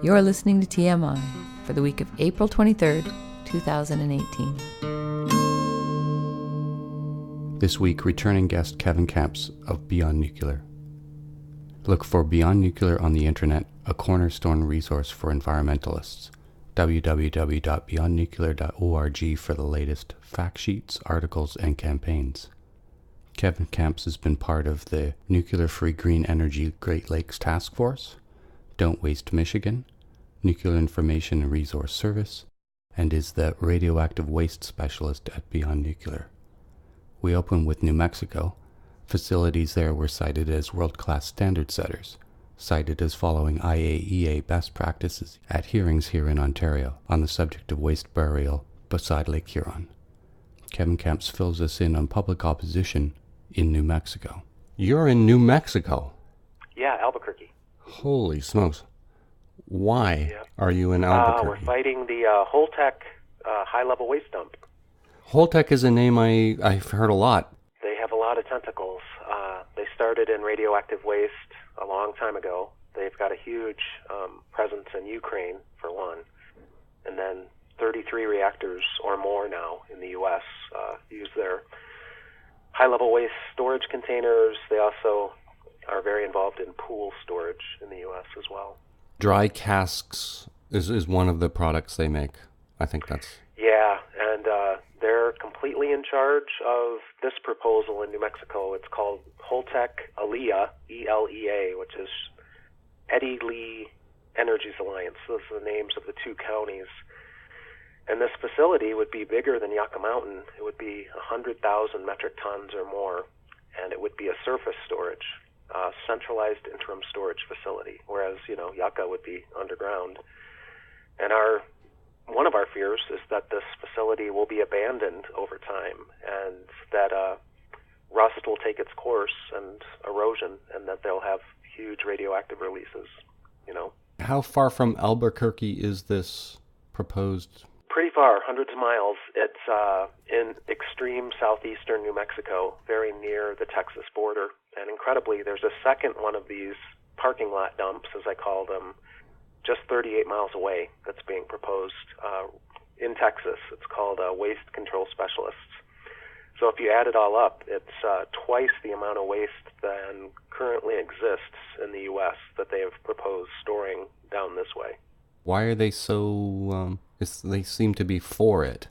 You're listening to TMI for the week of April 23rd, 2018. This week, returning guest Kevin Kamps of Beyond Nuclear. Look for Beyond Nuclear on the internet, a cornerstone resource for environmentalists. www.beyondnuclear.org for the latest fact sheets, articles, and campaigns. Kevin Kamps has been part of the Nuclear-Free Green Energy Great Lakes Task Force, Don't Waste Michigan, Nuclear Information and Resource Service, and is the Radioactive Waste Specialist at Beyond Nuclear. We open with New Mexico. Facilities there were cited as world-class standard setters, cited as following IAEA best practices at hearings here in Ontario on the subject of waste burial beside Lake Huron. Kevin Kamps fills us in on public opposition in New Mexico. You're in New Mexico? Yeah, Albuquerque. Holy smokes. Why are you in Albuquerque? We're fighting the Holtec high-level waste dump. Holtec is a name I've heard a lot. They have a lot of tentacles. They started in radioactive waste a long time ago. They've got a huge presence in Ukraine, for one, and then 33 reactors or more now in the U.S. Use their high-level waste storage containers. They also are very involved in pool storage in the U.S. as well. Dry casks is one of the products they make. I think that's... Yeah, and they're completely in charge of this proposal in New Mexico. It's called Holtec ELEA, E-L-E-A, which is Eddie Lee Energies Alliance. Those are the names of the two counties. And this facility would be bigger than Yucca Mountain. It would be 100,000 metric tons or more, and it would be a surface storage, centralized interim storage facility, whereas, Yucca would be underground. And one of our fears is that this facility will be abandoned over time, and that rust will take its course and erosion, and that they'll have huge radioactive releases, How far from Albuquerque is this proposed? Pretty far, hundreds of miles. It's in extreme southeastern New Mexico, very near the Texas border. And incredibly, there's a second one of these parking lot dumps, as I call them, just 38 miles away that's being proposed in Texas. It's called Waste Control Specialists. So if you add it all up, it's twice the amount of waste than currently exists in the U.S. that they have proposed storing down this way. Why are they so... they seem to be for it.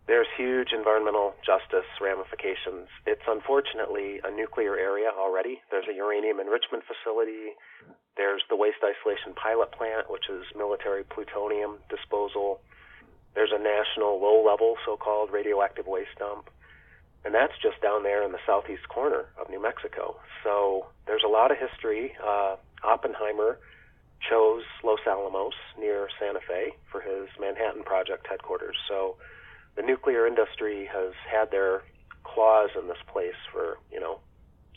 There's huge environmental justice ramifications. It's unfortunately a nuclear area already. There's a uranium enrichment facility. There's the waste isolation pilot plant, which is military plutonium disposal. There's a national low-level so-called radioactive waste dump. And that's just down there in the southeast corner of New Mexico. So there's a lot of history. Oppenheimer chose Los Alamos near Santa Fe for his Manhattan Project headquarters. So the nuclear industry has had their claws in this place for,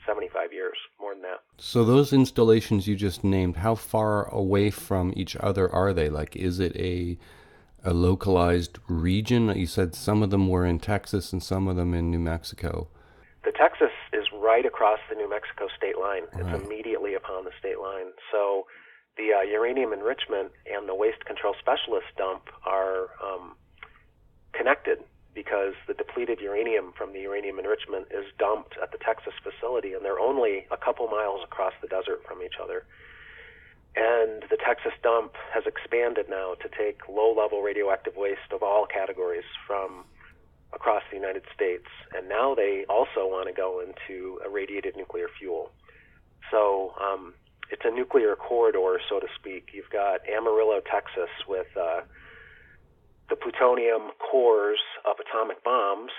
75 years, more than that. So those installations you just named, how far away from each other are they? Like, is it a localized region? You said some of them were in Texas and some of them in New Mexico. The Texas is right across the New Mexico state line. It's Right. Immediately upon the state line. So the uranium enrichment and the waste control specialist dump are connected because the depleted uranium from the uranium enrichment is dumped at the Texas facility, and they're only a couple miles across the desert from each other. And the Texas dump has expanded now to take low-level radioactive waste of all categories from across the United States, and now they also want to go into irradiated nuclear fuel. So it's a nuclear corridor, so to speak. You've got Amarillo, Texas, with the plutonium cores of atomic bombs.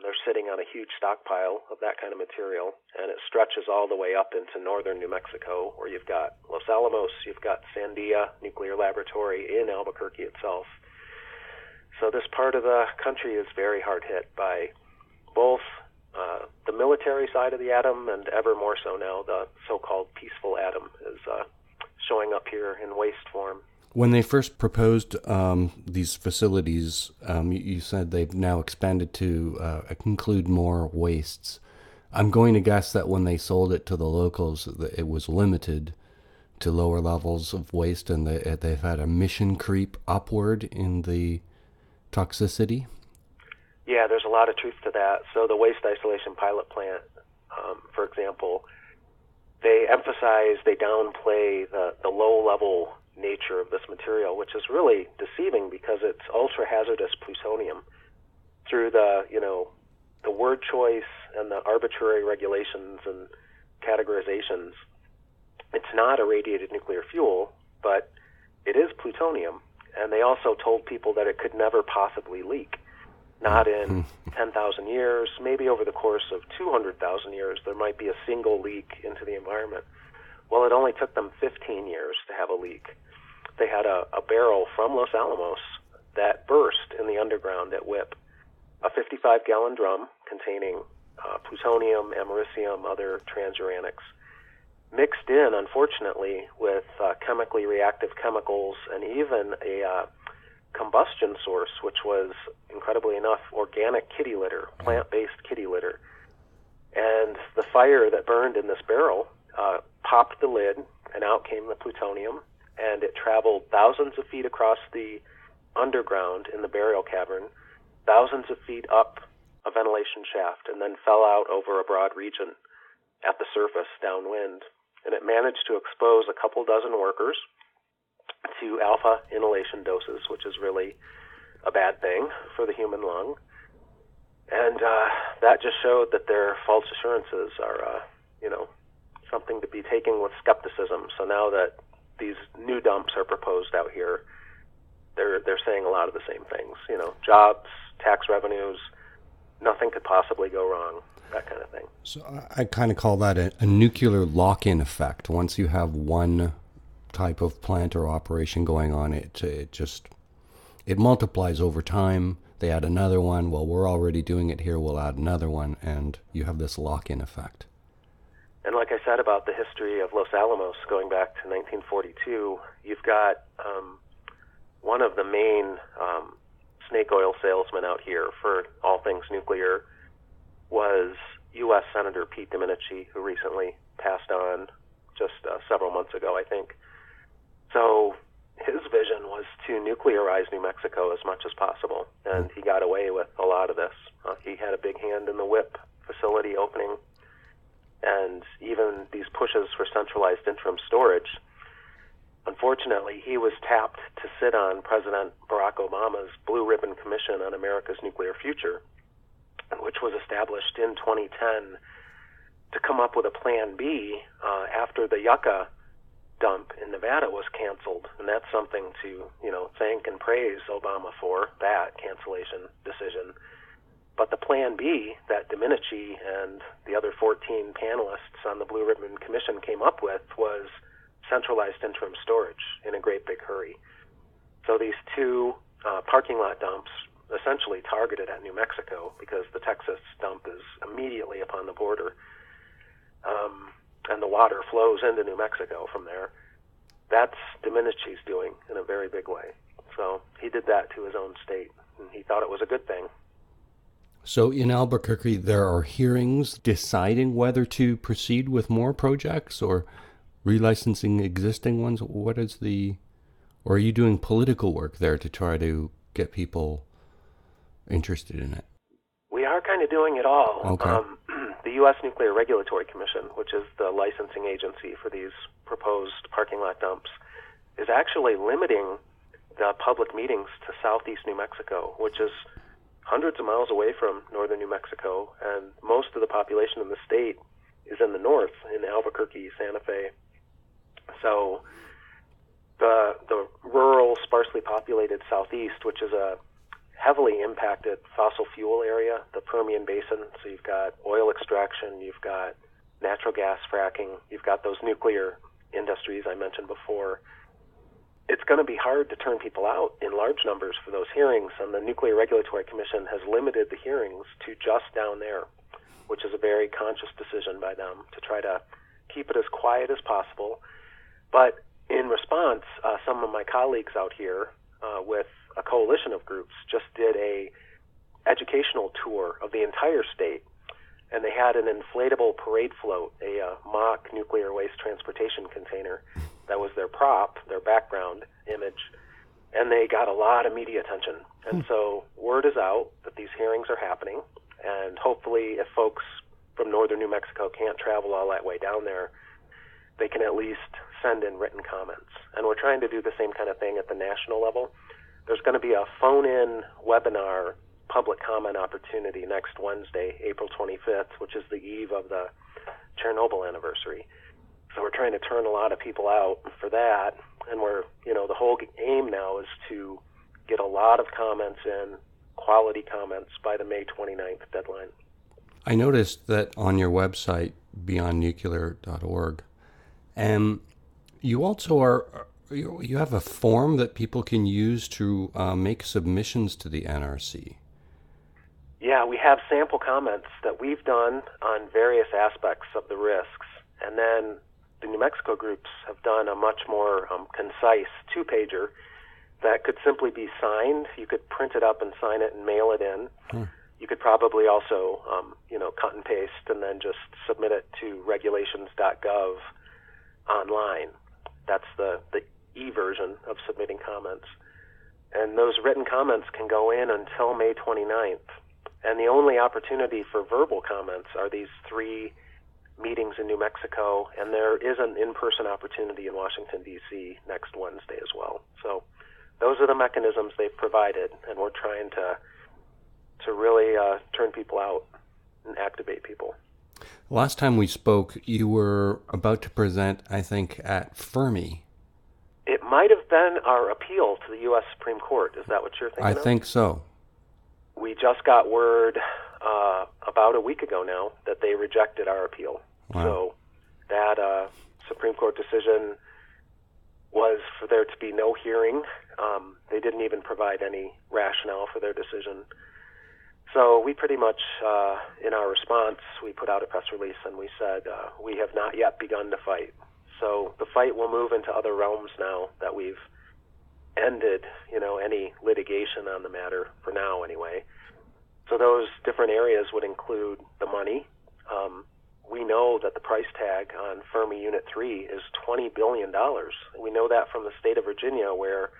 They're sitting on a huge stockpile of that kind of material, and it stretches all the way up into northern New Mexico, where you've got Los Alamos, you've got Sandia Nuclear Laboratory in Albuquerque itself. So this part of the country is very hard hit by both the military side of the atom, and ever more so now the so-called peaceful atom is showing up here in waste form. When they first proposed these facilities, you said they've now expanded to include more wastes. I'm going to guess that when they sold it to the locals, it was limited to lower levels of waste, and they've had a mission creep upward in the toxicity? Yeah, there's a lot of truth to that. So the waste isolation pilot plant, for example, they downplay the low-level nature of this material, which is really deceiving because it's ultra-hazardous plutonium. Through the word choice and the arbitrary regulations and categorizations, it's not a radiated nuclear fuel, but it is plutonium. And they also told people that it could never possibly leak. Not in 10,000 years, maybe over the course of 200,000 years, there might be a single leak into the environment. Well, it only took them 15 years to have a leak. They had a barrel from Los Alamos that burst in the underground at WIP, a 55-gallon drum containing plutonium, americium, other transuranics, mixed in, unfortunately, with chemically reactive chemicals and even a combustion source, which was, incredibly enough, organic kitty litter, plant-based kitty litter. And the fire that burned in this barrel popped the lid, and out came the plutonium, and it traveled thousands of feet across the underground in the burial cavern, thousands of feet up a ventilation shaft, and then fell out over a broad region at the surface downwind. And it managed to expose a couple dozen workers to alpha inhalation doses, which is really a bad thing for the human lung. And that just showed that their false assurances are, something to be taken with skepticism. So now that these new dumps are proposed out here, they're saying a lot of the same things. Jobs, tax revenues, nothing could possibly go wrong, that kind of thing. So I kind of call that a nuclear lock-in effect. Once you have one type of plant or operation going on, it multiplies over time. They add another one. Well, we're already doing it here. We'll add another one, and you have this lock-in effect. And like I said about the history of Los Alamos going back to 1942, you've got one of the main snake oil salesmen out here for all things nuclear was U.S. Senator Pete Domenici, who recently passed on just several months ago, I think. So his vision was to nuclearize New Mexico as much as possible, and he got away with a lot of this. He had a big hand in the WIP facility opening, and even these pushes for centralized interim storage. Unfortunately, he was tapped to sit on President Barack Obama's Blue Ribbon Commission on America's Nuclear Future, which was established in 2010 to come up with a Plan B after the Yucca dump in Nevada was canceled. And that's something to, thank and praise Obama for, that cancellation decision. But the Plan B that Domenici and the other 14 panelists on the Blue Ribbon Commission came up with was centralized interim storage in a great big hurry. So these two parking lot dumps essentially targeted at New Mexico because the Texas dump is immediately upon the border, and the water flows into New Mexico from there. That's Domenici's doing in a very big way. So he did that to his own state, and he thought it was a good thing. So in Albuquerque, there are hearings deciding whether to proceed with more projects or relicensing existing ones. Or are you doing political work there to try to get people interested in it? We are kind of doing it all. Okay. The U.S. Nuclear Regulatory Commission, which is the licensing agency for these proposed parking lot dumps, is actually limiting the public meetings to southeast New Mexico, which is hundreds of miles away from northern New Mexico, and most of the population in the state is in the north, in Albuquerque, Santa Fe. So the rural, sparsely populated southeast, which is a heavily impacted fossil fuel area, the Permian Basin, so you've got oil extraction, you've got natural gas fracking, you've got those nuclear industries I mentioned before. It's going to be hard to turn people out in large numbers for those hearings, and the Nuclear Regulatory Commission has limited the hearings to just down there, which is a very conscious decision by them to try to keep it as quiet as possible. But in response, some of my colleagues out here with a coalition of groups just did a educational tour of the entire state, and they had an inflatable parade float, a mock nuclear waste transportation container that was their prop, their background image, and they got a lot of media attention. And so word is out that these hearings are happening, and hopefully if folks from northern New Mexico can't travel all that way down there, they can at least send in written comments. And we're trying to do the same kind of thing at the national level. There's going to be a phone-in webinar public comment opportunity next Wednesday, April 25th, which is the eve of the Chernobyl anniversary. So we're trying to turn a lot of people out for that, and the whole aim now is to get a lot of comments in, quality comments, by the May 29th deadline. I noticed that on your website, beyondnuclear.org, you also you have a form that people can use to make submissions to the NRC. Yeah, we have sample comments that we've done on various aspects of the risks, and then the New Mexico groups have done a much more concise two-pager that could simply be signed. You could print it up and sign it and mail it in. You could probably also, cut and paste and then just submit it to regulations.gov online. That's the e-version of submitting comments. And those written comments can go in until May 29th. And the only opportunity for verbal comments are these 3 meetings in New Mexico, and there is an in-person opportunity in Washington, D.C. next Wednesday as well. So those are the mechanisms they've provided, and we're trying to really turn people out and activate people. Last time we spoke, you were about to present, I think, at Fermi. It might have been our appeal to the U.S. Supreme Court. Is that what you're thinking of? I think so. We just got word about a week ago now that they rejected our appeal. Wow. So that Supreme Court decision was for there to be no hearing. They didn't even provide any rationale for their decision. So we pretty much, in our response, we put out a press release and we said, we have not yet begun to fight. So the fight will move into other realms now that we've ended, any litigation on the matter, for now anyway. So those different areas would include the money. We know that the price tag on Fermi Unit 3 is $20 billion. We know that from the state of Virginia, where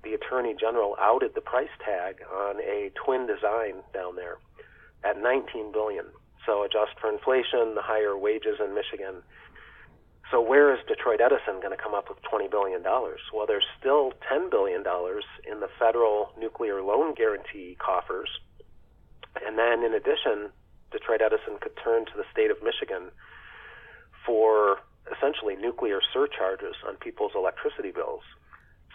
the Attorney General outed the price tag on a twin design down there at $19 billion. So adjust for inflation, the higher wages in Michigan. So where is Detroit Edison going to come up with $20 billion? Well, there's still $10 billion in the federal nuclear loan guarantee coffers. And then in addition, Detroit Edison could turn to the state of Michigan for essentially nuclear surcharges on people's electricity bills.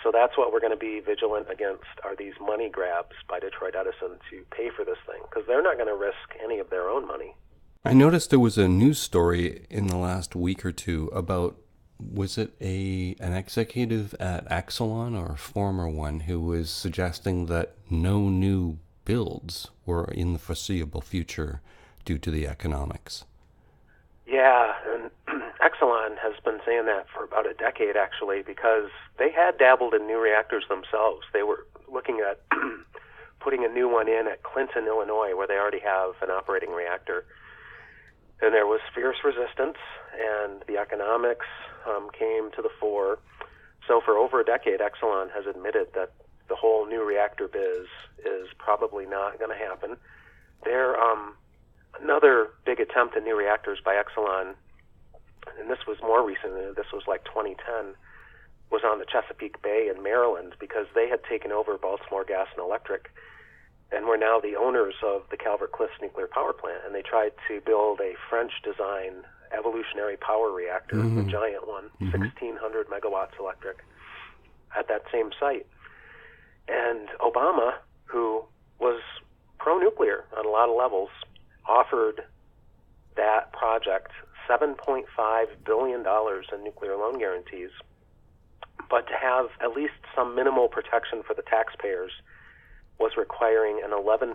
So that's what we're going to be vigilant against, are these money grabs by Detroit Edison to pay for this thing, because they're not going to risk any of their own money. I noticed there was a news story in the last week or two about, was it an executive at Exelon or a former one who was suggesting that no new builds were in the foreseeable future due to the economics? Yeah, and Exelon has been saying that for about a decade, actually, because they had dabbled in new reactors themselves. They were looking at putting a new one in at Clinton, Illinois, where they already have an operating reactor. And there was fierce resistance, and the economics came to the fore. So for over a decade, Exelon has admitted that the whole new reactor biz is probably not going to happen. Another big attempt at new reactors by Exelon, and this was more recent, this was like 2010, was on the Chesapeake Bay in Maryland, because they had taken over Baltimore Gas and Electric and were now the owners of the Calvert Cliffs nuclear power plant. And they tried to build a French-design evolutionary power reactor, a giant one, 1,600 megawatts electric, at that same site. And Obama, who was pro-nuclear on a lot of levels, offered that project $7.5 billion in nuclear loan guarantees, but to have at least some minimal protection for the taxpayers was requiring an 11%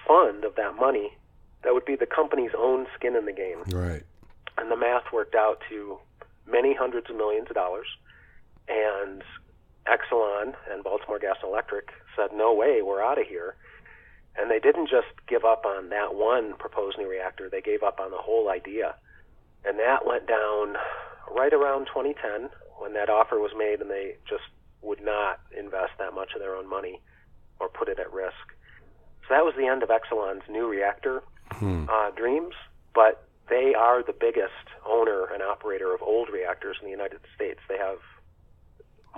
fund of that money that would be the company's own skin in the game. Right. And the math worked out to many hundreds of millions of dollars. And Exelon and Baltimore Gas and Electric said, no way, we're out of here. And they didn't just give up on that one proposed new reactor, they gave up on the whole idea. And that went down right around 2010 when that offer was made, and they just would not invest that much of their own money or put it at risk. So that was the end of Exelon's new reactor dreams, but they are the biggest owner and operator of old reactors in the United States. They have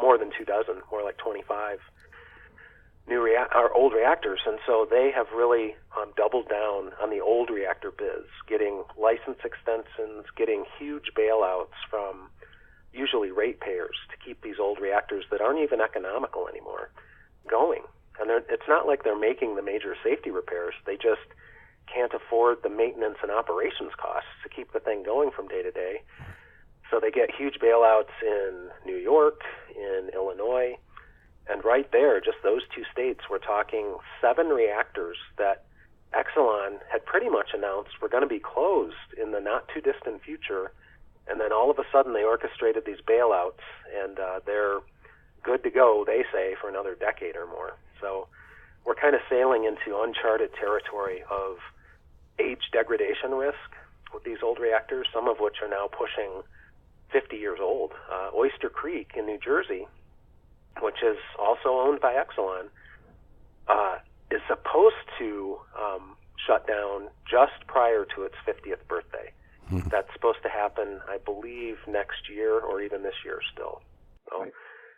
more than 24, more like 25 old reactors, and so they have really doubled down on the old reactor biz, getting license extensions, getting huge bailouts from usually ratepayers to keep these old reactors that aren't even economical anymore going. And it's not like they're making the major safety repairs. They just can't afford the maintenance and operations costs to keep the thing going from day to day. So they get huge bailouts in New York, in Illinois, and right there, just those two states, we're talking 7 reactors that Exelon had pretty much announced were going to be closed in the not-too-distant future, and then all of a sudden they orchestrated these bailouts, and they're good to go, they say, for another decade or more. So we're kind of sailing into uncharted territory of age degradation risk with these old reactors, some of which are now pushing 50 years old. Oyster Creek in New Jersey, which is also owned by Exelon, is supposed to shut down just prior to its 50th birthday. That's supposed to happen, I believe, next year or even this year still. So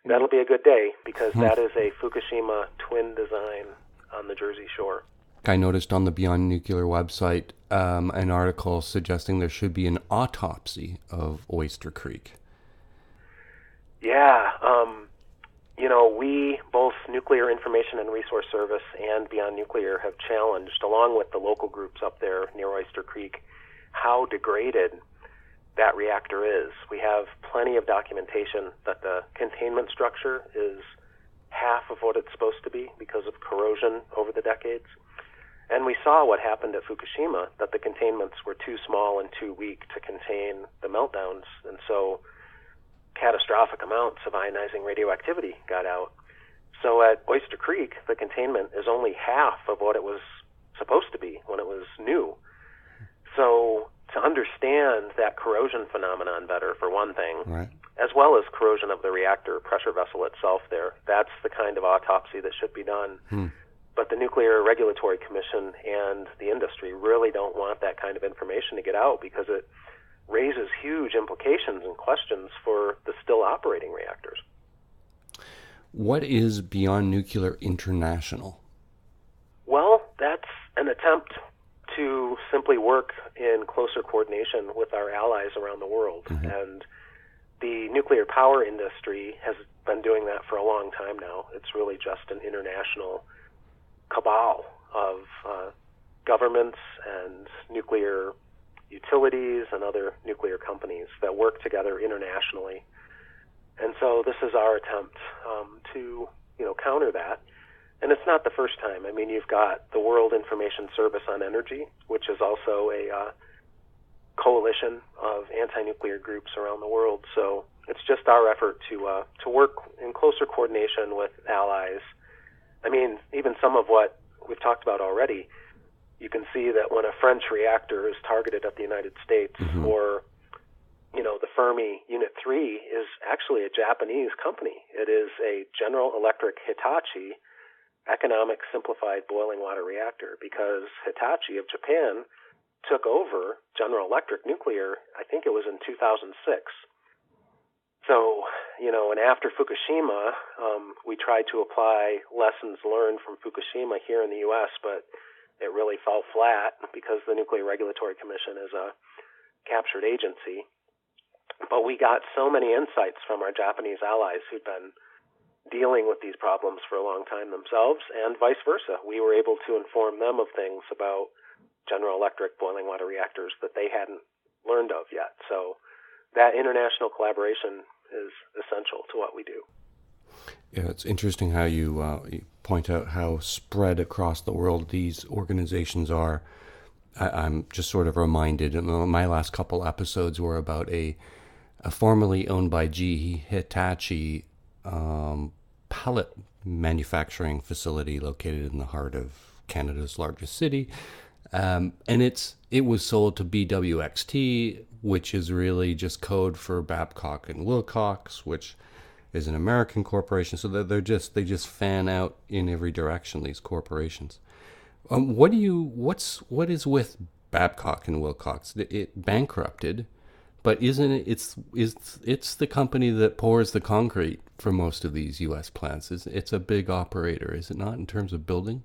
that'll be a good day because that is a Fukushima twin design on the Jersey shore. I noticed on the Beyond Nuclear website an article suggesting there should be an autopsy of Oyster Creek. Yeah, we, both Nuclear Information and Resource Service and Beyond Nuclear, have challenged, along with the local groups up there near Oyster Creek, how degraded that reactor is. We have plenty of documentation that the containment structure is half of what it's supposed to be because of corrosion over the decades. And we saw what happened at Fukushima, that the containments were too small and too weak to contain the meltdowns, and so catastrophic amounts of ionizing radioactivity got out. So at Oyster Creek, the containment is only half of what it was supposed to be when it was new. So to understand that corrosion phenomenon better, for one thing, right, as well as corrosion of the reactor pressure vessel itself there, that's the kind of autopsy that should be done. But the Nuclear Regulatory Commission and the industry really don't want that kind of information to get out because it raises huge implications and questions for the still operating reactors. What is Beyond Nuclear International? Well, that's an attempt to simply work in closer coordination with our allies around the world. And the nuclear power industry has been doing that for a long time now. It's really just an international cabal of governments and nuclear utilities and other nuclear companies that work together internationally. And so this is our attempt to, counter that. And it's not the first time. I mean, you've got the World Information Service on Energy, which is also a coalition of anti-nuclear groups around the world. So it's just our effort to work in closer coordination with allies. I mean, even some of what we've talked about already, you can see that when a French reactor is targeted at the United States, or, the Fermi Unit 3 is actually a Japanese company. It is a General Electric Hitachi economic simplified boiling water reactor because Hitachi of Japan took over General Electric Nuclear, I think it was in 2006. So, and after Fukushima, we tried to apply lessons learned from Fukushima here in the U.S., but it really fell flat because the Nuclear Regulatory Commission is a captured agency. But we got so many insights from our Japanese allies who'd been dealing with these problems for a long time themselves, and vice versa. We were able to inform them of things about General Electric boiling water reactors that they hadn't learned of yet. So that international collaboration is essential to what we do. Yeah, it's interesting how you point out how spread across the world these organizations are. I'm just sort of reminded, my last couple episodes were about a formerly owned by GE Hitachi pellet manufacturing facility located in the heart of Canada's largest city. And it was sold to BWXT, which is really just code for Babcock and Wilcox, which is an American corporation. So they just fan out in every direction, these corporations. What is with Babcock and Wilcox? It bankrupted, but isn't it? It's the company that pours the concrete for most of these U.S. plants. It's a big operator, is it not, in terms of building?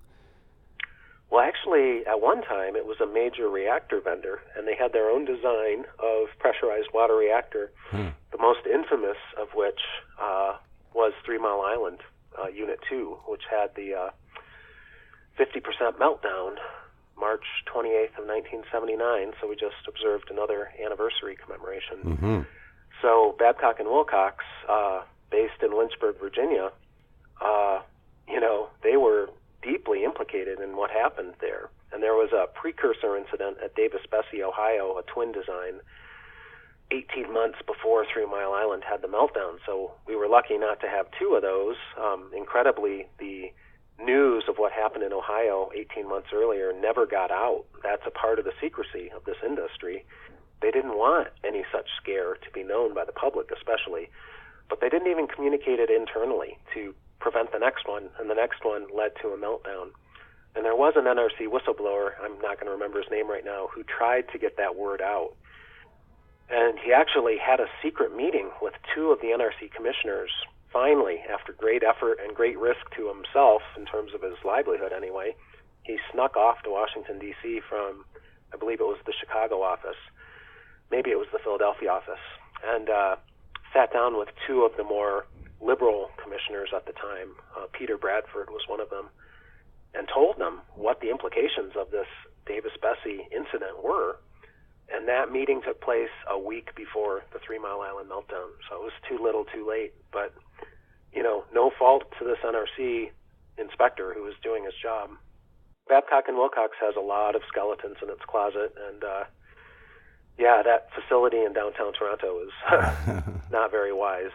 Well, actually, at one time, it was a major reactor vendor, and they had their own design of pressurized water reactor, the most infamous of which was 3 Mile Island Unit 2, which had the 50% meltdown March 28th of 1979, so we just observed another anniversary commemoration. Mm-hmm. So Babcock and Wilcox, based in Lynchburg, Virginia, they were deeply implicated in what happened there. And there was a precursor incident at Davis-Besse, Ohio, a twin design, 18 months before 3 Mile Island had the meltdown. So we were lucky not to have two of those. Incredibly, the news of what happened in Ohio 18 months earlier never got out. That's a part of the secrecy of this industry. They didn't want any such scare to be known by the public, especially. But they didn't even communicate it internally to prevent the next one, and the next one led to a meltdown. And there was an NRC whistleblower, I'm not going to remember his name right now, who tried to get that word out. And he actually had a secret meeting with two of the NRC commissioners. Finally, after great effort and great risk to himself, in terms of his livelihood anyway, he snuck off to Washington, D.C. from, I believe it was the Chicago office, maybe it was the Philadelphia office, and sat down with two of the more liberal commissioners at the time. Peter Bradford was one of them, and told them what the implications of this Davis-Besse incident were. And that meeting took place a week before the 3 Mile Island meltdown. So it was too little, too late. But, no fault to this NRC inspector who was doing his job. Babcock and Wilcox has a lot of skeletons in its closet. And, that facility in downtown Toronto is not very wise,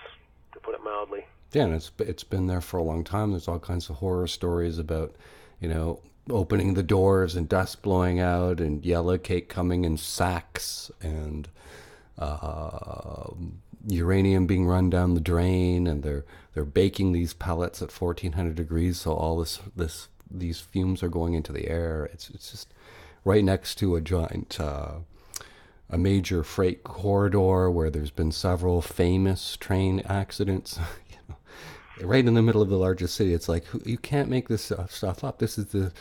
to put it mildly. Yeah, and it's been there for a long time. There's all kinds of horror stories about, opening the doors and dust blowing out and yellow cake coming in sacks and uranium being run down the drain, and they're baking these pellets at 1400 degrees, so all these fumes are going into the air. It's just right next to a giant a major freight corridor where there's been several famous train accidents. Right in the middle of the largest city. It's like, you can't make this stuff up. This is the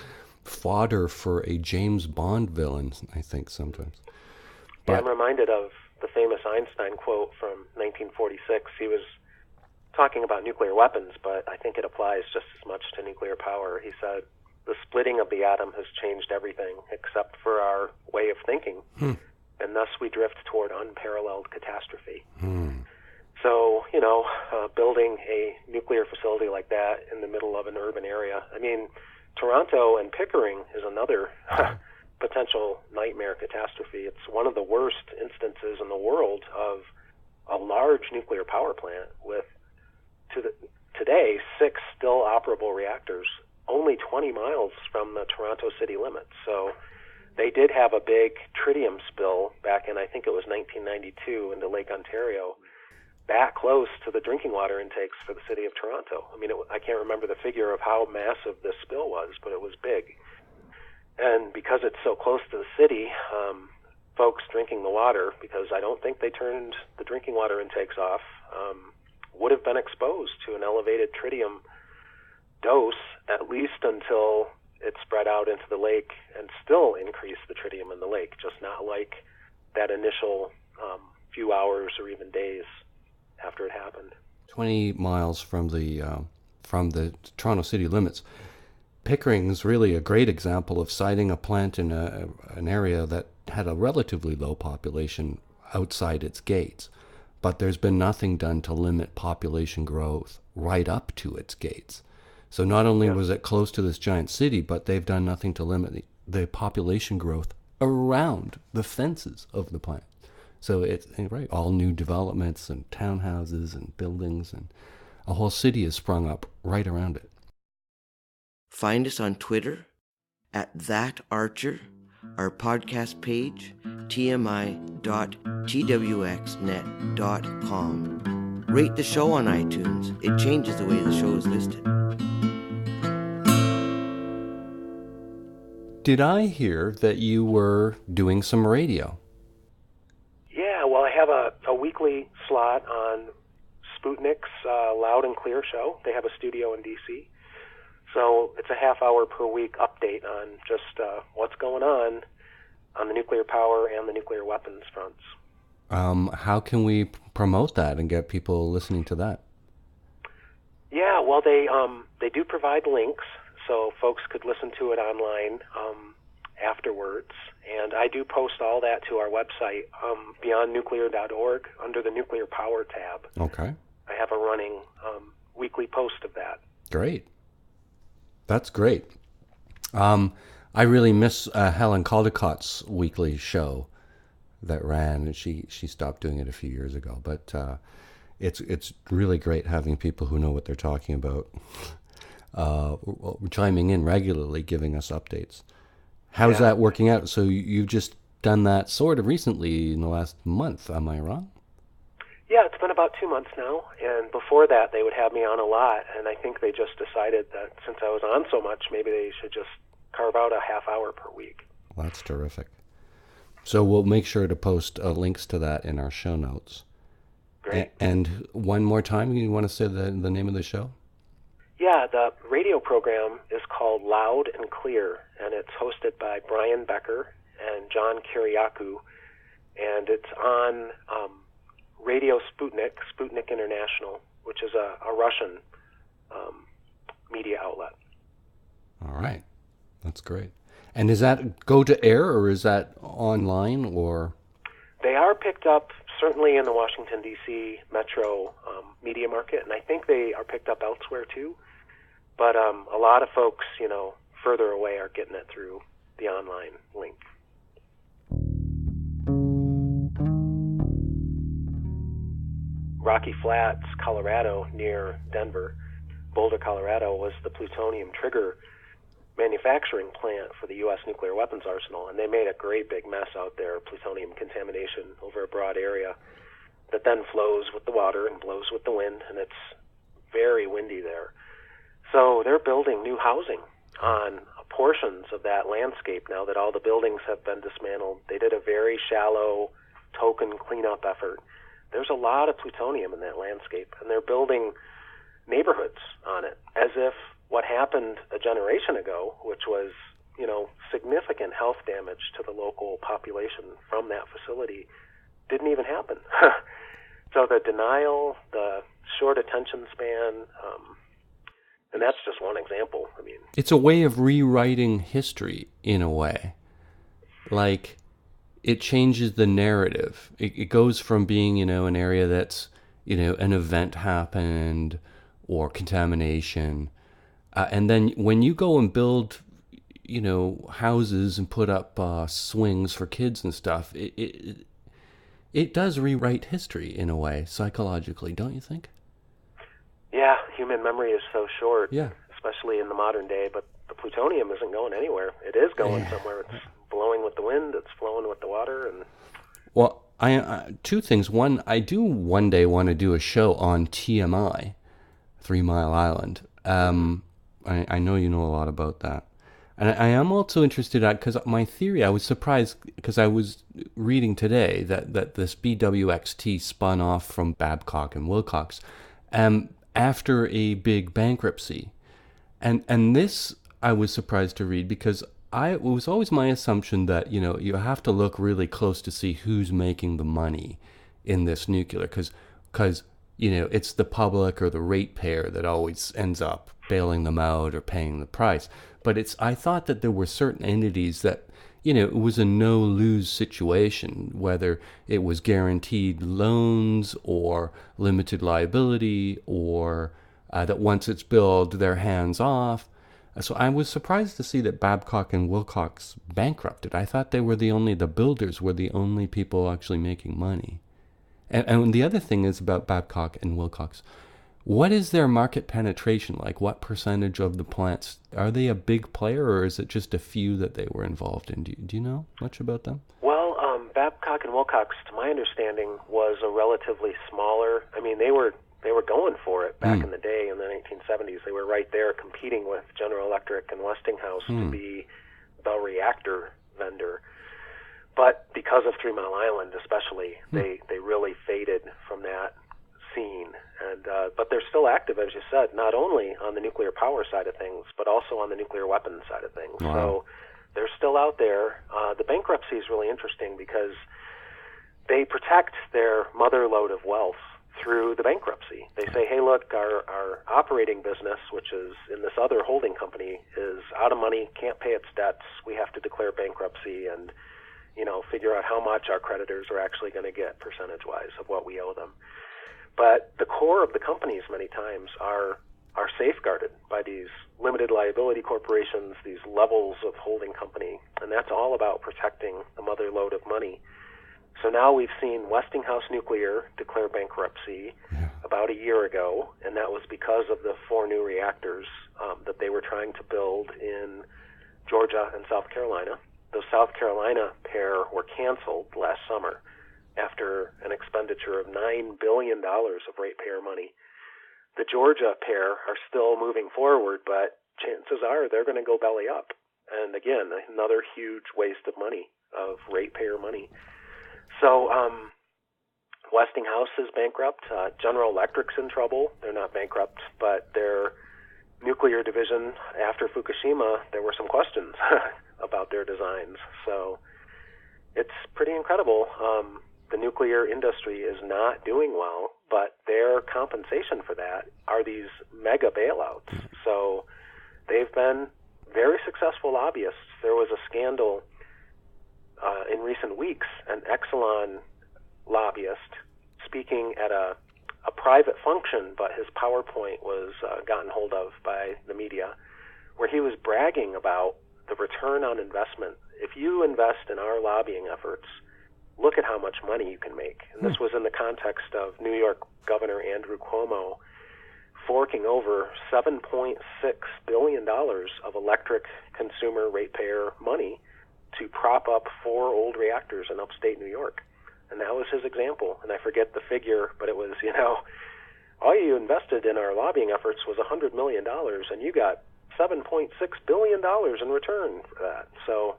fodder for a James Bond villain, I think, sometimes. But I'm reminded of the famous Einstein quote from 1946. He was talking about nuclear weapons, but I think it applies just as much to nuclear power. He said, the splitting of the atom has changed everything except for our way of thinking, and thus we drift toward unparalleled catastrophe. So, building a nuclear facility like that in the middle of an urban area. I mean, Toronto and Pickering is another potential nightmare catastrophe. It's one of the worst instances in the world of a large nuclear power plant with, today, 6 still operable reactors, only 20 miles from the Toronto city limits. So they did have a big tritium spill back in, I think it was 1992, into Lake Ontario, that close to the drinking water intakes for the city of Toronto. I mean, I can't remember the figure of how massive this spill was, but it was big. And because it's so close to the city, folks drinking the water, because I don't think they turned the drinking water intakes off, would have been exposed to an elevated tritium dose, at least until it spread out into the lake and still increased the tritium in the lake, just not like that initial few hours or even days after it happened. 20 miles from the Toronto city limits. Pickering is really a great example of siting a plant in an area that had a relatively low population outside its gates, but there's been nothing done to limit population growth right up to its gates. So not only was it close to this giant city, but they've done nothing to limit the population growth around the fences of the plant. So it's all new developments and townhouses and buildings, and a whole city has sprung up right around it. Find us on Twitter at That Archer, our podcast page, tmi.twxnet.com. Rate the show on iTunes. It changes the way the show is listed. Did I hear that you were doing some radio? Yeah, well, I have a weekly slot on Sputnik's Loud and Clear show. They have a studio in D.C. So it's a half hour per week update on just what's going on the nuclear power and the nuclear weapons fronts. How can we promote that and get people listening to that? Yeah, well, they do provide links, so folks could listen to it online afterwards. And I do post all that to our website, beyondnuclear.org, under the Nuclear Power tab. Okay. I have a running weekly post of that. Great. That's great. I really miss Helen Caldicott's weekly show that ran, and she stopped doing it a few years ago. But it's really great having people who know what they're talking about chiming in regularly, giving us updates. How's that working out? So you've just done that sort of recently in the last month, am I wrong? Yeah, it's been about 2 months now, and before that they would have me on a lot, and I think they just decided that since I was on so much, maybe they should just carve out a half hour per week. Well, that's terrific. So we'll make sure to post links to that in our show notes. Great. And one more time, you want to say the name of the show? Yeah, the radio program is called Loud and Clear, and it's hosted by Brian Becker and John Kiriakou, and it's on Radio Sputnik International, which is a Russian media outlet. All right. That's great. And does that go to air, or is that online, or? They are picked up certainly in the Washington, D.C. metro media market, and I think they are picked up elsewhere too. But a lot of folks, further away are getting it through the online link. Rocky Flats, Colorado, near Denver, Boulder, Colorado, was the plutonium trigger manufacturing plant for the U.S. nuclear weapons arsenal, and they made a great big mess out there, plutonium contamination over a broad area that then flows with the water and blows with the wind, and it's very windy there. So they're building new housing on portions of that landscape now that all the buildings have been dismantled. They did a very shallow token cleanup effort. There's a lot of plutonium in that landscape, and they're building neighborhoods on it as if what happened a generation ago, which was, significant health damage to the local population from that facility, didn't even happen. So the denial, the short attention span, and that's just one example. It's a way of rewriting history in a way. Like, it changes the narrative. It goes from being, an area that's, an event happened or contamination. And then when you go and build, houses and put up swings for kids and stuff, it does rewrite history in a way, psychologically, don't you think? Yeah, human memory is so short, yeah, especially in the modern day, but the plutonium isn't going anywhere. It is going somewhere. It's blowing with the wind, it's flowing with the water. And well, I two things. One, I do one day want to do a show on TMI, 3 Mile Island. I know you know a lot about that. And I am also interested in, because my theory, I was surprised, because I was reading today that this BWXT spun off from Babcock and Wilcox after a big bankruptcy. And this I was surprised to read, because it was always my assumption that, you have to look really close to see who's making the money in this nuclear, because it's the public or the ratepayer that always ends up bailing them out or paying the price. But I thought that there were certain entities that, it was a no-lose situation, whether it was guaranteed loans or limited liability, or that once it's billed, they're hands-off. So I was surprised to see that Babcock and Wilcox bankrupted. I thought the builders were the only people actually making money. And the other thing is about Babcock and Wilcox. What is their market penetration like? What percentage of the plants, are they a big player, or is it just a few that they were involved in? Do you know much about them? Well, Babcock and Wilcox, to my understanding, was a relatively smaller. I mean, they were going for it back in the day in the 1970s. They were right there competing with General Electric and Westinghouse to be the reactor vendor. But because of 3 Mile Island, especially, they really faded from that scene. And but they're still active, as you said, not only on the nuclear power side of things, but also on the nuclear weapons side of things. Wow. So they're still out there. The bankruptcy is really interesting because they protect their mother lode of wealth through the bankruptcy. They say, hey, look, our operating business, which is in this other holding company, is out of money, can't pay its debts. We have to declare bankruptcy and, figure out how much our creditors are actually going to get percentage-wise of what we owe them. But the core of the companies many times are safeguarded by these limited liability corporations, these levels of holding company, and that's all about protecting the mother lode of money. So now we've seen Westinghouse Nuclear declare bankruptcy about a year ago, and that was because of the 4 new reactors that they were trying to build in Georgia and South Carolina. The South Carolina pair were canceled last summer after an expenditure of $9 billion of ratepayer money. The Georgia pair are still moving forward, but chances are they're going to go belly up. And again, another huge waste of money, of ratepayer money. So Westinghouse is bankrupt. General Electric's in trouble. They're not bankrupt, but their nuclear division, after Fukushima, there were some questions about their designs. So it's pretty incredible. The nuclear industry is not doing well, but their compensation for that are these mega bailouts. So they've been very successful lobbyists. There was a scandal in recent weeks, an Exelon lobbyist speaking at a private function, but his PowerPoint was gotten hold of by the media, where he was bragging about the return on investment. If you invest in our lobbying efforts, look at how much money you can make. And this was in the context of New York Governor Andrew Cuomo forking over $7.6 billion of electric consumer ratepayer money to prop up 4 old reactors in upstate New York. And that was his example. And I forget the figure, but it was, all you invested in our lobbying efforts was $100 million, and you got $7.6 billion in return for that. So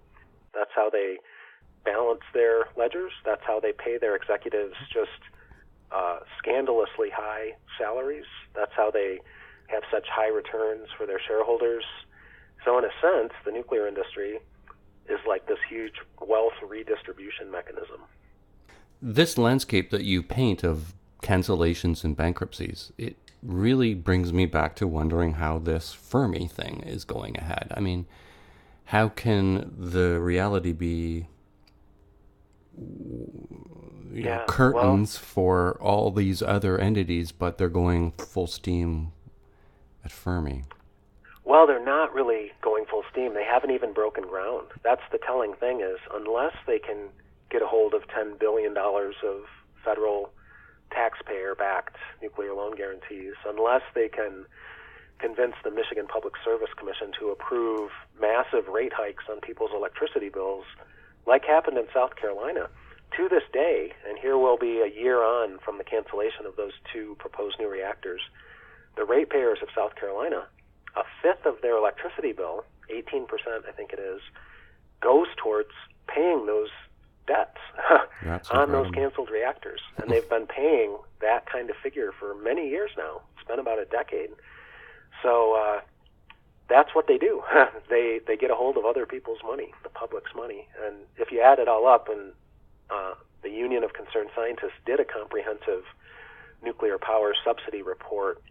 that's how they balance their ledgers. That's how they pay their executives just scandalously high salaries. That's how they have such high returns for their shareholders. So in a sense, the nuclear industry is like this huge wealth redistribution mechanism. This landscape that you paint of cancellations and bankruptcies, it really brings me back to wondering how this Fermi thing is going ahead. I mean, how can the reality be curtains for all these other entities, but they're going full steam at Fermi? Well, they're not really going full steam. They haven't even broken ground. That's the telling thing, is unless they can get a hold of $10 billion of federal taxpayer-backed nuclear loan guarantees, unless they can convince the Michigan Public Service Commission to approve massive rate hikes on people's electricity bills, like happened in South Carolina, to this day, and here we'll be a year on from the cancellation of those 2 proposed new reactors, the ratepayers of South Carolina, a fifth of their electricity bill, 18% I think it is, goes towards paying those debts on those canceled reactors. And they've been paying that kind of figure for many years now. It's been about a decade. So that's what they do. They get a hold of other people's money, the public's money. And if you add it all up, and the Union of Concerned Scientists did a comprehensive nuclear power subsidy report,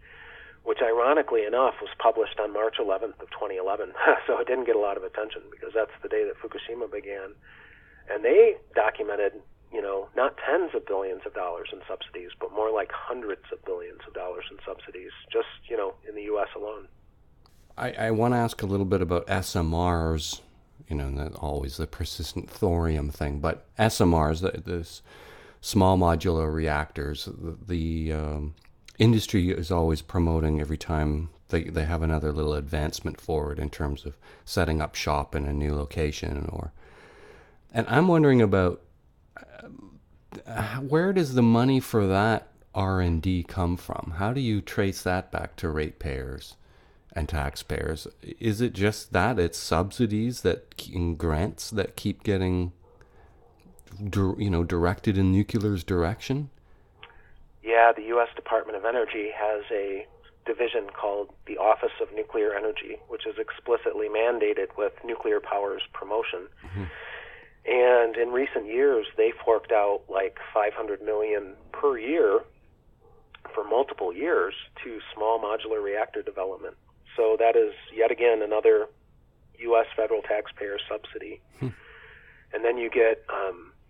which ironically enough was published on March 11th of 2011. So it didn't get a lot of attention because that's the day that Fukushima began. And they documented, not tens of billions of dollars in subsidies, but more like hundreds of billions of dollars in subsidies, just, in the U.S. alone. I want to ask a little bit about SMRs, always the persistent thorium thing, but SMRs, this small modular reactors, the industry is always promoting every time they have another little advancement forward in terms of setting up shop in a new location, and I'm wondering about where does the money for that R&D come from? How do you trace that back to ratepayers and taxpayers? Is it just that it's subsidies and grants that keep getting, directed in nuclear's direction? Yeah, the U.S. Department of Energy has a division called the Office of Nuclear Energy, which is explicitly mandated with nuclear power's promotion. Mm-hmm. And in recent years, they forked out like $500 million per year for multiple years to small modular reactor development. So that is yet again another U.S. federal taxpayer subsidy. And then you get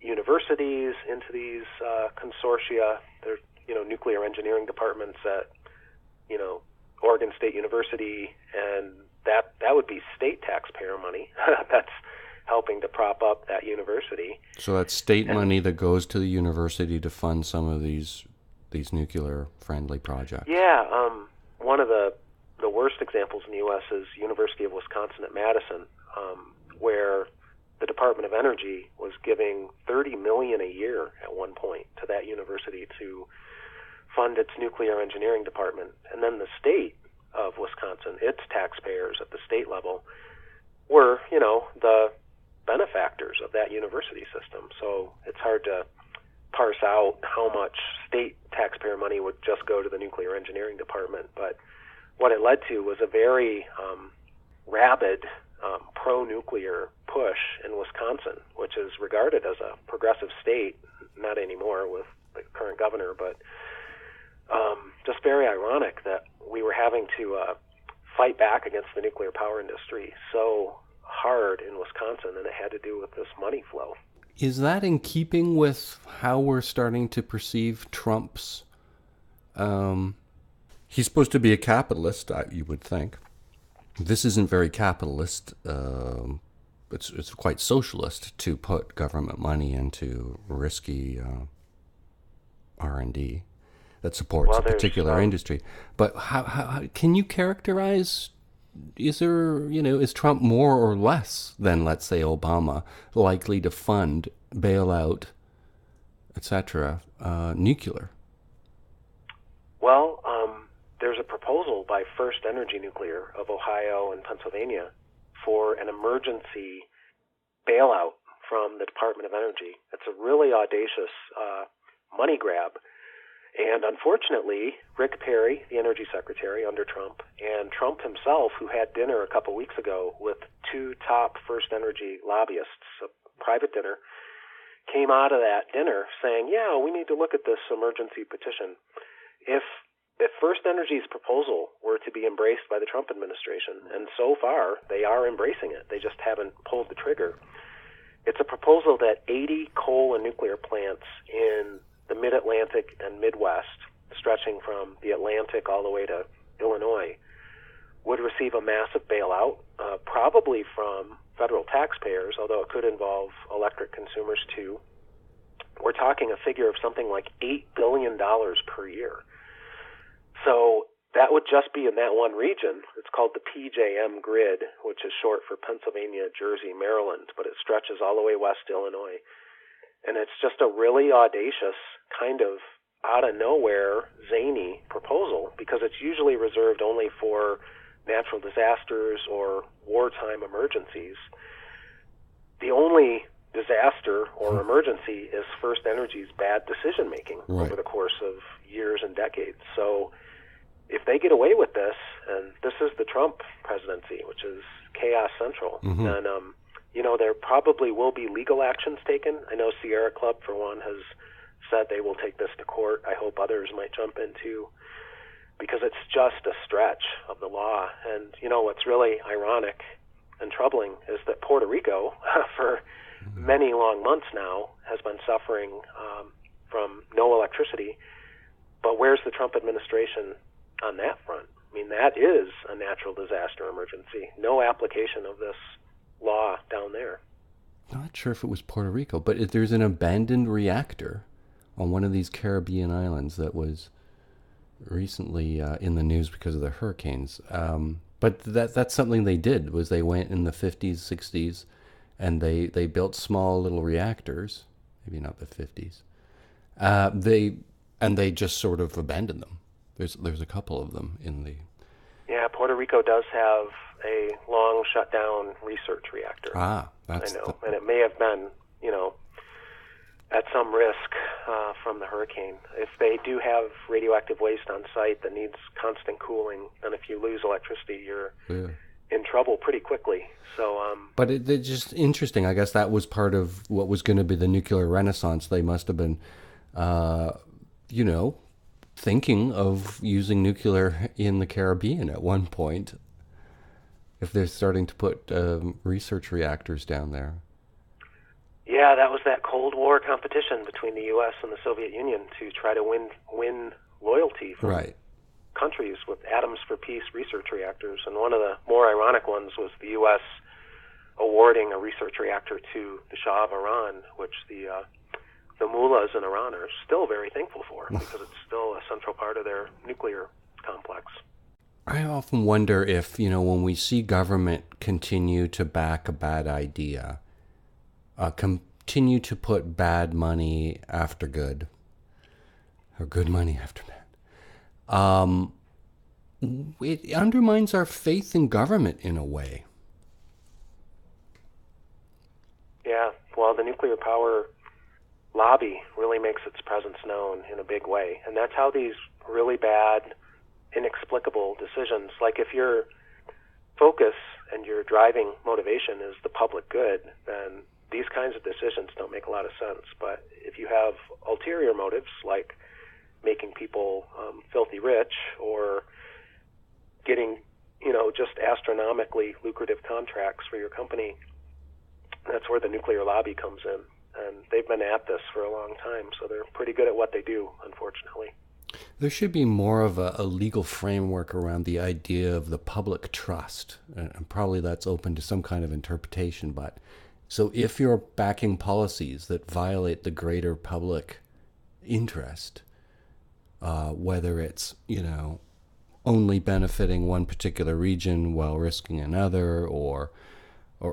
universities into these consortia. There's nuclear engineering departments at Oregon State University, and that would be state taxpayer money. That's helping to prop up that university. So that's state money that goes to the university to fund some of these nuclear-friendly projects. Yeah, one of the worst examples in the U.S. is University of Wisconsin at Madison, where the Department of Energy was giving $30 million a year at one point to that university to fund its nuclear engineering department. And then the state of Wisconsin, its taxpayers at the state level, were, the benefactors of that university system. So it's hard to parse out how much state taxpayer money would just go to the nuclear engineering department. But what it led to was a very rabid pro-nuclear push in Wisconsin, which is regarded as a progressive state, not anymore with the current governor, but just very ironic that we were having to fight back against the nuclear power industry so hard in Wisconsin, and it had to do with this money flow. Is that in keeping with how we're starting to perceive Trump's... he's supposed to be a capitalist, you would think. This isn't very capitalist. It's quite socialist to put government money into risky R&D that supports a particular industry. But how can you characterize... Is Trump more or less than, let's say, Obama likely to fund, bailout, etc., nuclear? Well, there's a proposal by First Energy Nuclear of Ohio and Pennsylvania for an emergency bailout from the Department of Energy. It's a really audacious money grab. And unfortunately, Rick Perry, the Energy Secretary under Trump, and Trump himself, who had dinner a couple weeks ago with two top First Energy lobbyists, a private dinner, came out of that dinner saying, yeah, we need to look at this emergency petition. If First Energy's proposal were to be embraced by the Trump administration, and so far they are embracing it, they just haven't pulled the trigger, it's a proposal that 80 coal and nuclear plants in the Mid-Atlantic and Midwest, stretching from the Atlantic all the way to Illinois, would receive a massive bailout, probably from federal taxpayers, although it could involve electric consumers too. We're talking a figure of something like $8 billion per year. So that would just be in that one region. It's called the PJM grid, which is short for Pennsylvania, Jersey, Maryland, but it stretches all the way west to Illinois. And it's just a really audacious, kind of out-of-nowhere, zany proposal, because it's usually reserved only for natural disasters or wartime emergencies. The only disaster or emergency is First Energy's bad decision-making over the course of years and decades. So if they get away with this, and this is the Trump presidency, which is chaos central, then there probably will be legal actions taken. I know Sierra Club, for one, has said they will take this to court. I hope others might jump in, too, because it's just a stretch of the law. And, what's really ironic and troubling is that Puerto Rico, for many long months now, has been suffering from no electricity. But where's the Trump administration on that front? I mean, that is a natural disaster emergency. No application of this law down there. Not sure if it was Puerto Rico, but there's an abandoned reactor on one of these Caribbean islands that was recently in the news because of the hurricanes. But that's something they did, was they went in the 50s, 60s, and they built small little reactors, maybe not the 50s. They just sort of abandoned them. There's a couple of them in the... Yeah, Puerto Rico does have a long shutdown research reactor. That's... I know, and it may have been, at some risk from the hurricane. If they do have radioactive waste on site that needs constant cooling, and if you lose electricity, you're in trouble pretty quickly. So, but it's just interesting. I guess that was part of what was going to be the nuclear renaissance. They must have been, thinking of using nuclear in the Caribbean at one point, if they're starting to put research reactors down there. Yeah, that was that Cold War competition between the U.S. and the Soviet Union to try to win loyalty from countries with atoms for peace research reactors. And one of the more ironic ones was the U.S. awarding a research reactor to the Shah of Iran, which the mullahs in Iran are still very thankful for because it's still a central part of their nuclear complex. I often wonder if, when we see government continue to back a bad idea, continue to put bad money after good, or good money after bad, it undermines our faith in government in a way. Yeah, well, the nuclear power lobby really makes its presence known in a big way, and that's how these really bad, inexplicable decisions, like if your focus and your driving motivation is the public good, then these kinds of decisions don't make a lot of sense. But if you have ulterior motives, like making people filthy rich or getting, just astronomically lucrative contracts for your company, that's where the nuclear lobby comes in. And they've been at this for a long time, so they're pretty good at what they do, unfortunately. There should be more of a legal framework around the idea of the public trust, and probably that's open to some kind of interpretation. But so if you're backing policies that violate the greater public interest, whether it's, only benefiting one particular region while risking another, or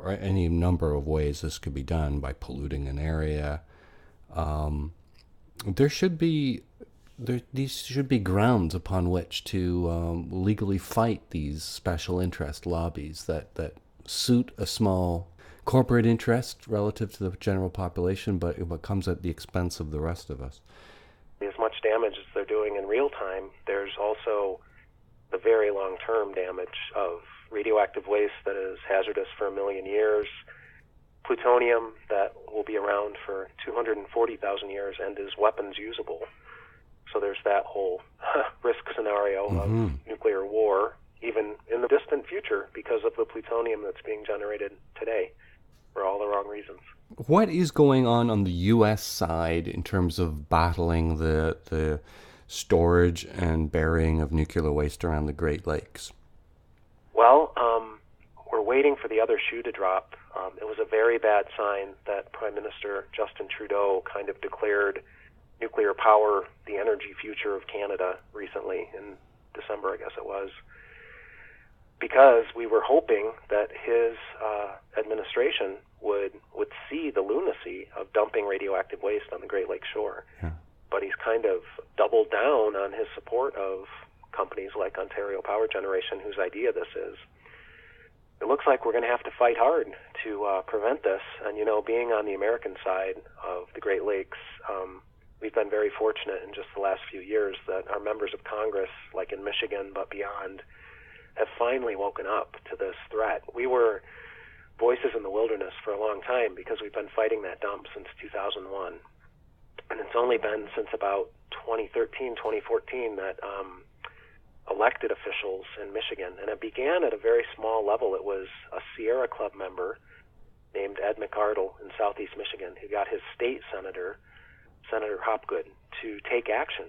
any number of ways this could be done by polluting an area, these should be grounds upon which to legally fight these special interest lobbies that suit a small corporate interest relative to the general population, but what comes at the expense of the rest of us. As much damage as they're doing in real time, there's also the very long-term damage of radioactive waste that is hazardous for 1 million years, plutonium that will be around for 240,000 years and is weapons usable. So there's that whole risk scenario of nuclear war, even in the distant future, because of the plutonium that's being generated today for all the wrong reasons. What is going on the U.S. side in terms of battling the storage and burying of nuclear waste around the Great Lakes? Well, we're waiting for the other shoe to drop. It was a very bad sign that Prime Minister Justin Trudeau kind of declared nuclear power the energy future of Canada recently, in December, I guess it was, because we were hoping that his administration would see the lunacy of dumping radioactive waste on the Great Lakes shore. Yeah. But he's kind of doubled down on his support of companies like Ontario Power Generation, whose idea this is. It looks like we're going to have to fight hard to prevent this. And, being on the American side of the Great Lakes, we've been very fortunate in just the last few years that our members of Congress, like in Michigan but beyond, have finally woken up to this threat. We were voices in the wilderness for a long time because we've been fighting that dump since 2001. And it's only been since about 2013, 2014 that elected officials in Michigan, and it began at a very small level. It was a Sierra Club member named Ed McArdle in southeast Michigan who got his state senator, Senator Hopgood, to take action.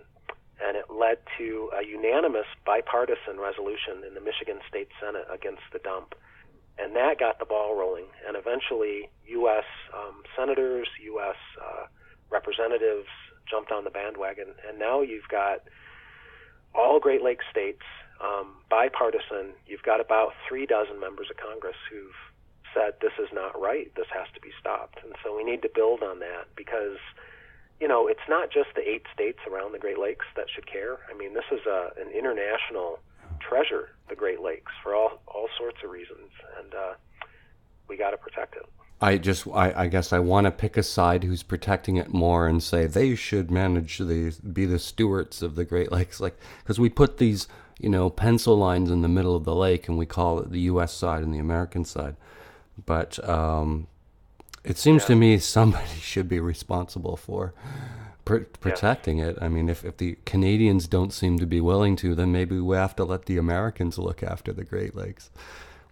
And it led to a unanimous bipartisan resolution in the Michigan State Senate against the dump. And that got the ball rolling. And eventually, U.S. senators, U.S. Representatives jumped on the bandwagon. And now you've got all Great Lakes states, bipartisan. You've got about 36 members of Congress who've said this is not right, this has to be stopped. And so we need to build on that because, it's not just the 8 states around the Great Lakes that should care. I mean, this is an international treasure, the Great Lakes, for all sorts of reasons, and we got to protect it. I guess I want to pick a side who's protecting it more and say they should be the stewards of the Great Lakes, because we put these, pencil lines in the middle of the lake and we call it the U.S. side and the American side. But it seems to me somebody should be responsible for protecting it. I mean, if the Canadians don't seem to be willing to, then maybe we have to let the Americans look after the Great Lakes.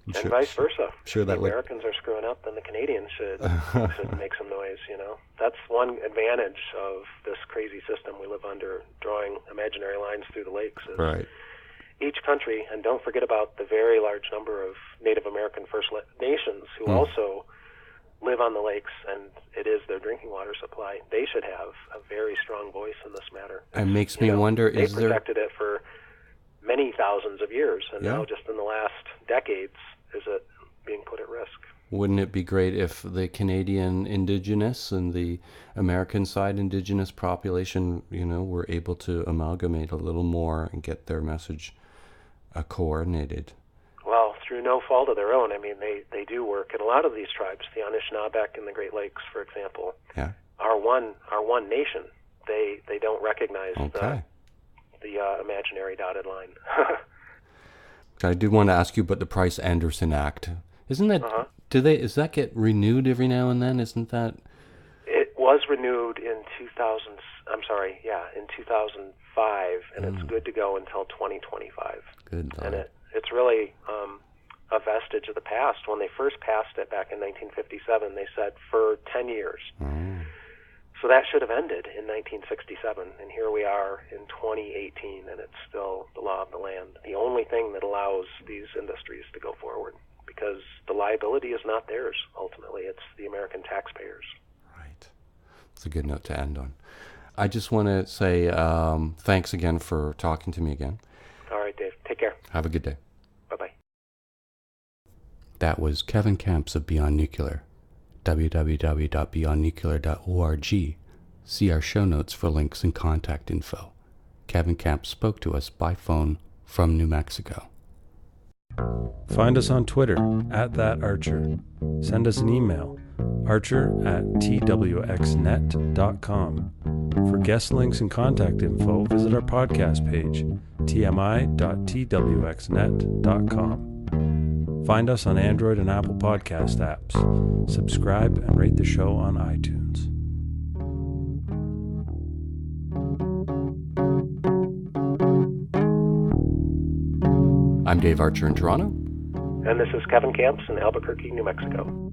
And vice versa. Sure, if the Americans are screwing up, then the Canadians should make some noise, That's one advantage of this crazy system we live under, drawing imaginary lines through the lakes. Is right. Each country, and don't forget about the very large number of Native American First Nations who also live on the lakes, and it is their drinking water supply. They should have a very strong voice in this matter. It makes me wonder, they protected it for many thousands of years, and now just in the last decades is it being put at risk. Wouldn't it be great if the Canadian Indigenous and the American side Indigenous population, were able to amalgamate a little more and get their message coordinated? Well, through no fault of their own. I mean, they do work, and a lot of these tribes, the Anishinaabeg in the Great Lakes, for example, are one nation. They don't recognize the imaginary dotted line. I did want to ask you about the Price-Anderson Act. Isn't that does that get renewed every now and then? Isn't that? It was renewed in 2005, and it's good to go until 2025. Good. And it's really a vestige of the past. When they first passed it back in 1957, they said for 10 years. So that should have ended in 1967, and here we are in 2018, and it's still the law of the land. The only thing that allows these industries to go forward, because the liability is not theirs, ultimately. It's the American taxpayers. Right. It's a good note to end on. I just want to say thanks again for talking to me again. All right, Dave. Take care. Have a good day. Bye-bye. That was Kevin Kamps of Beyond Nuclear. www.beyondnuclear.org. See our show notes for links and contact info. Kevin Kamps spoke to us by phone from New Mexico. Find us on Twitter @thatarcher. Send us an email, archer@twxnet.com. For guest links and contact info, visit our podcast page, tmi.twxnet.com. Find us on Android and Apple podcast apps. Subscribe and rate the show on iTunes. I'm Dave Archer in Toronto. And this is Kevin Kamps in Albuquerque, New Mexico.